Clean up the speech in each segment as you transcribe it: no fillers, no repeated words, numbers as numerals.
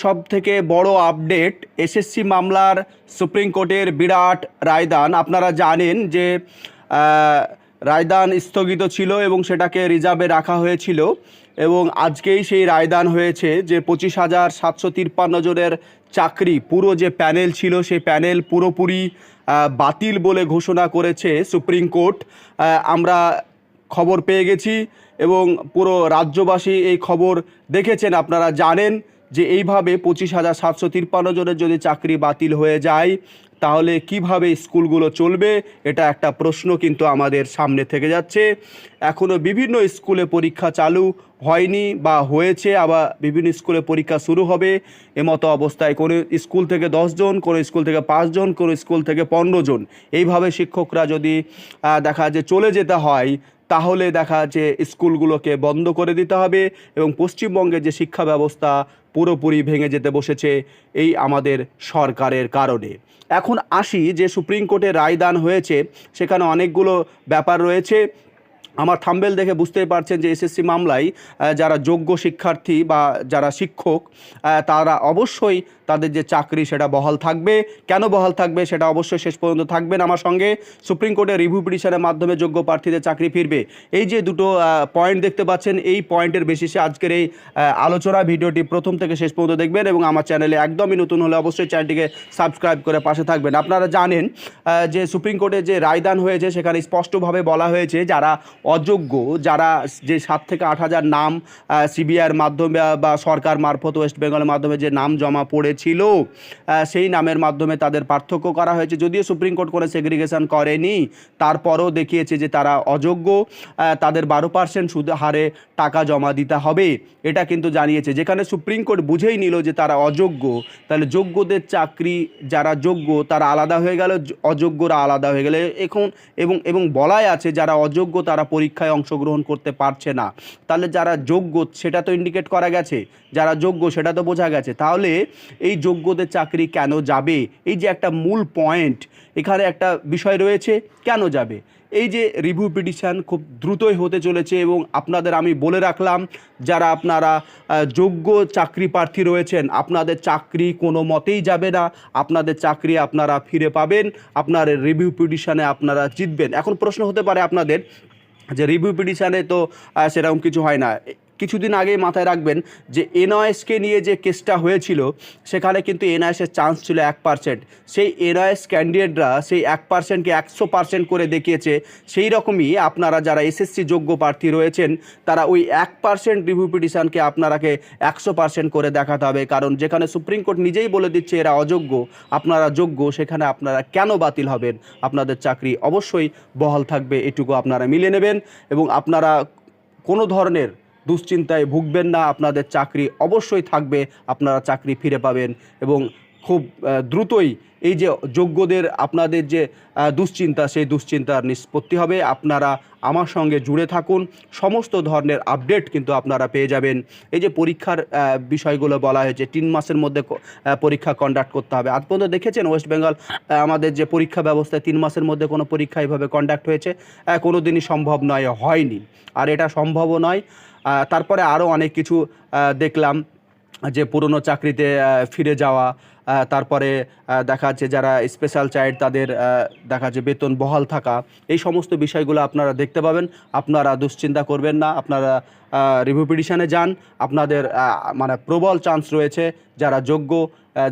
সবথেকে বড় update SSC মামলার সুপ্রিম কোর্টের বিরাট রায়দান। আপনারা জানেন যে রায়দান স্থগিত ছিল এবং সেটাকে রিজার্ভে রাখা হয়েছিল এবং আজকেই সেই রায়দান হয়েছে যে 25,753 জনের চাকরি, পুরো যে প্যানেল ছিল সেই প্যানেল পুরোপুরি বাতিল বলে ঘোষণা করেছে সুপ্রিম কোর্ট। আমরা খবর পেয়ে গেছি এবং পুরো রাজ্যবাসী এই খবর দেখেছেন। আপনারা জানেন যে এইভাবে 25,753 জনের যদি চাকরি বাতিল হয়ে যায় তাহলে কিভাবে স্কুলগুলো চলবে, এটা একটা প্রশ্ন কিন্তু আমাদের সামনে থেকে যাচ্ছে। এখনও বিভিন্ন স্কুলে পরীক্ষা চালু হয়নি বা হয়েছে, আবার বিভিন্ন স্কুলে পরীক্ষা শুরু হবে। এমতো অবস্থায় কোনো স্কুল থেকে 10 জন, কোনো স্কুল থেকে 5 জন, কোনো স্কুল থেকে 15 জন, এইভাবে শিক্ষকরা যদি দেখা যায় চলে যেতে হয় তাহলে দেখা যাচ্ছে স্কুলগুলোকে বন্ধ করে দিতে হবে এবং পশ্চিমবঙ্গের যে শিক্ষা ব্যবস্থা পুরোপুরি ভেঙে যেতে বসেছে এই আমাদের সরকারের কারণে। এখন আসি যে সুপ্রিম কোর্টে রায়দান হয়েছে, সেখানে অনেকগুলো ব্যাপার রয়েছে। আমার থাম্বেল দেখে বুঝতেই পারছেন যে এসএসসি মামলায় যারা যোগ্য শিক্ষার্থী বা যারা শিক্ষক তারা অবশ্যই তাদের যে চাকরি সেটা বহাল থাকবে। কেন বহাল থাকবে সেটা অবশ্যই শেষ পর্যন্ত থাকবেন আমার সঙ্গে। সুপ্রিম কোর্টের রিভিউ পিটিশনের মাধ্যমে যোগ্য প্রার্থীদের চাকরি ফিরবে, এই যে দুটো পয়েন্ট দেখতে পাচ্ছেন, এই পয়েন্টের বেসিসে আজকের এই আলোচনা ভিডিওটি প্রথম থেকে শেষ পর্যন্ত দেখবেন এবং আমার চ্যানেলে একদমই নতুন হলে অবশ্যই চ্যানেলটিকে সাবস্ক্রাইব করে পাশে থাকবেন। আপনারা জানেন যে সুপ্রিম কোর্টে যে রায়দান হয়েছে সেখানে স্পষ্টভাবে বলা হয়েছে যারা অযোগ্য, যারা যে 7 থেকে 8 হাজার নাম সিবিআইয়ের মাধ্যমে বা সরকার মারফত ওয়েস্ট বেঙ্গলের মাধ্যমে যে নাম জমা পড়েছিল সেই নামের মাধ্যমে তাদের পার্থক্য করা হয়েছে। যদিও সুপ্রিম কোর্ট কোনো সেগ্রিগেশন করেনি, তারপরও দেখিয়েছে যে তারা অযোগ্য, তাদের 12% সুদ হারে টাকা জমা দিতে হবে, এটা কিন্তু জানিয়েছে। যেখানে সুপ্রিম কোর্ট বুঝেই নিল যে তারা অযোগ্য, তাহলে যোগ্যদের চাকরি, যারা যোগ্য তারা আলাদা হয়ে গেল, অযোগ্যরা আলাদা হয়ে গেলে এখন এবং বলাই আছে যারা অযোগ্য তারা পরীক্ষায় অংশগ্রহণ করতে পারছে না। তাহলে যারা যোগ্য সেটা তো ইন্ডিকেট করা গেছে, যারা যোগ্য সেটা তো বোঝা গেছে। তাহলে এই যোগ্যদের চাকরি কেন যাবে, এই যে একটা মূল পয়েন্ট, এখানে একটা বিষয় রয়েছে কেন যাবে। এই যে রিভিউ পিটিশন খুব দ্রুতই হতে চলেছে এবং আপনাদের আমি বলে রাখলাম যারা আপনারা যোগ্য চাকরি প্রার্থী রয়েছেন আপনাদের চাকরি কোনো মতেই যাবে না, আপনাদের চাকরি আপনারা ফিরে পাবেন, আপনার রিভিউ পিটিশনে আপনারা জিতবেন। এখন প্রশ্ন হতে পারে আপনাদের যে রিভিউ পিটিশনে তো সেরকম কিছু হয় না। কিছুদিন আগেই মাথায় রাখবেন যে এনওএসকে নিয়ে যে কেসটা হয়েছিল সেখানে কিন্তু এনওএসের চান্স ছিল 1%, সেই এনওএস ক্যান্ডিডেটরা সেই 1%কে 100% করে দেখিয়েছে। সেই রকমই আপনারা যারা এসএসসি যোগ্য প্রার্থী রয়েছেন তারা ওই 1% রিভিউ পিটিশনকে আপনারাকে 100% করে দেখাতে হবে, কারণ যেখানে সুপ্রিম কোর্ট নিজেই বলে দিচ্ছে এরা অযোগ্য, আপনারা যোগ্য, সেখানে আপনারা কেন বাতিল হবেন? আপনাদের চাকরি অবশ্যই বহাল থাকবে, এটুকু আপনারা মিলিয়ে নেবেন এবং আপনারা কোনো ধরনের দুশ্চিন্তায় ভুগবেন না, আপনাদের চাকরি অবশ্যই থাকবে, আপনারা চাকরি ফিরে পাবেন এবং খুব দ্রুতই এই যে যোগ্যদের আপনাদের যে দুশ্চিন্তা সেই দুশ্চিন্তার নিষ্পত্তি হবে। আপনারা আমার সঙ্গে জুড়ে থাকুন, সমস্ত ধরনের আপডেট কিন্তু আপনারা পেয়ে যাবেন। এই যে পরীক্ষার বিষয়গুলো বলা হয়েছে 3 মাসের মধ্যে পরীক্ষা কন্ডাক্ট করতে হবে। আজ পর্যন্ত দেখেছেন ওয়েস্ট বেঙ্গল আমাদের যে পরীক্ষা ব্যবস্থায় 3 মাসের মধ্যে কোনো পরীক্ষা এইভাবে কন্ডাক্ট হয়েছে? কোনো দিনই সম্ভব নয়, হয়নি, আর এটা সম্ভবও নয়। তারপরে আরও অনেক কিছু দেখলাম যে পুরনো চাকরিতে ফিরে যাওয়া, তারপরে দেখা যাচ্ছে যারা স্পেশাল চাইল্ড তাদের দেখা যাচ্ছে বেতন বহাল থাকা, এই সমস্ত বিষয়গুলো আপনারা দেখতে পাবেন। আপনারা দুশ্চিন্তা করবেন না, আপনারা রিভিউ পিটিশনে যান, আপনাদের মানে প্রবল চান্স রয়েছে। যারা যোগ্য,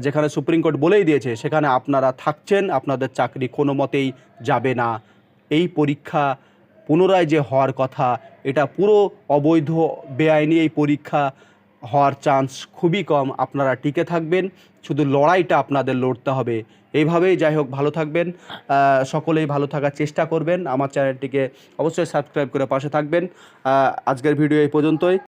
যেখানে সুপ্রিম কোর্ট বলেই দিয়েছে সেখানে আপনারা থাকছেন, আপনাদের চাকরি কোনো মতেই যাবে না। এই পরীক্ষা পুনরায় যে হওয়ার কথা এটা পুরো অবৈধ, বেআইনি এই পরীক্ষা হওয়ার চান্স খুবই কম। আপনারা টিকে থাকবেন, শুধু লড়াইটা আপনাদের লড়তে হবে। এইভাবেই যাই হোক ভালো থাকবেন, সকলেই ভালো থাকার চেষ্টা করবেন। আমার চ্যানেলটিকে অবশ্যই সাবস্ক্রাইব করে পাশে থাকবেন। আজকের ভিডিও এই পর্যন্তই।